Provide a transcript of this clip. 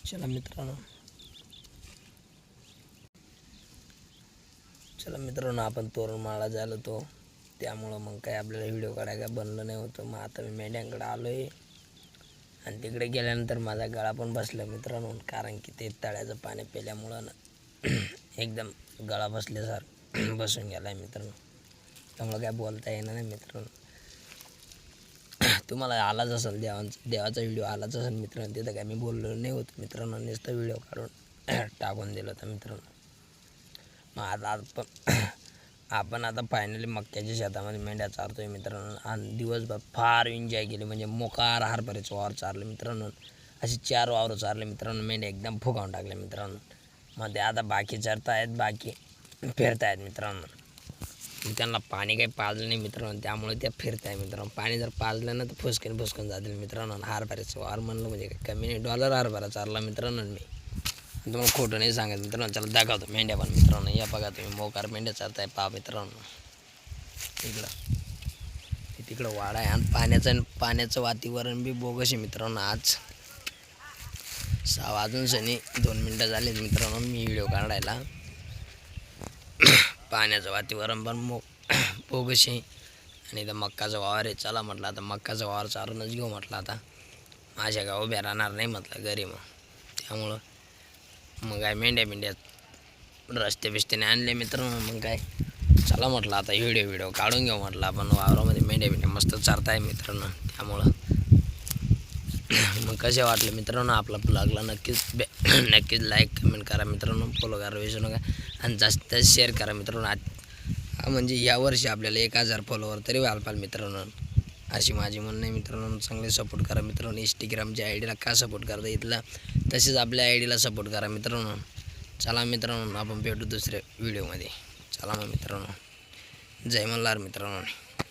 चला मित्रांनो आपण तोरणमाळला झालो तो, त्यामुळं मग काय आपल्याला व्हिडिओ काढायला बनलं नाही होतं. मग आता मी मेंढ्यांकडे आलो आहे आणि तिकडे गेल्यानंतर माझा गळा पण बसला मित्रांनो, कारण की ते तळ्याचं पाणी पिल्यामुळं ना एकदम गळा बसल्यासारखं बसून गेला आहे मित्रांनो. त्यामुळं काय बोलता येणार नाही मित्रांनो. तुम्हाला आलाच असेल देवाचा व्हिडिओ आलाच असेल मित्रांनो, तिथं काय मी बोललो नाही होतं मित्रांनो, नुसतं व्हिडिओ काढून टाकून दिलं होतं मित्रांनो. मग आता आपण आता फायनली मक्याच्या शेतामध्ये मेंढ्या चारतोय मित्रांनो आणि दिवसभर फार एन्जॉय केले. म्हणजे मोकार हरभऱ्याचं वावर चारलं मित्रांनो, असे 4 वावर चारले मित्रांनो. मेंढ्या एकदम फुगावून टाकले मित्रांनो. मग ते आता बाकी चरतायत, बाकी फिरतायत मित्रांनो. त्यांना पाणी काही पाजलं नाही मित्रांनो, त्यामुळे त्या फिरत आहे मित्रांनो. पाणी जर पाजलं ना तर फुसकन जातील मित्रांनो. हरभऱ्याचं वावर म्हणलं म्हणजे काही कमी नाही, $1 हरभरा चारला मित्रांनो मी. तुम्हाला खोटं नाही सांगत मित्रांनो. चला दाखवतो मेंढ्या पण मित्रांनो. या बघा तुम्ही मोकार मेंढ्या चारताय पहा मित्रांनो. तिकडं वाडा आहे आणि पाण्याचं वातावरण बी बोगस आहे मित्रांनो. आज 6 वाजून 2 मिनटं झाले मित्रांनो मी व्हिडिओ काढायला. पाण्याचं वातावरण पण बोगस आहे आणि इथं मक्काचं वावर आहे. चला म्हटलं आता मक्काचं वावर चारूनच घेऊ म्हटलं. आता माझ्या गाव उभ्या राहणार नाही म्हटलं घरी, मग त्यामुळं मग काय मेंढ्या रस्ते बिस्त्याने आणले मित्रांनो. मग काय चला म्हटलं आता व्हिडिओ काढून घेऊ म्हटलं आपण. वावरामध्ये मेंढ्या मस्त चारताय मित्रांनो. त्यामुळं मग कसे वाटले मित्रांनो आपला ब्लॉगला नक्कीच लाईक कमेंट करा मित्रांनो, फॉलो करा विसरू नका आणि जास्त शेअर करा मित्रांनो. म्हणजे यावर्षी आपल्याला 1000 फॉलोवर तरी व्हायला पाहिजे मित्रांनो, अशी माझी म्हणणं आहे मित्रांनो. चांगले सपोर्ट करा मित्रांनो. इंस्टाग्रामच्या आय डीला का सपोर्ट करता इथला, तसेच आपल्या आय डीला सपोर्ट करा मित्रांनो. चला मित्रांनो आपण भेटू दुसऱ्या व्हिडिओमध्ये. चला मग मित्रांनो, जय मल्हार मित्रांनो.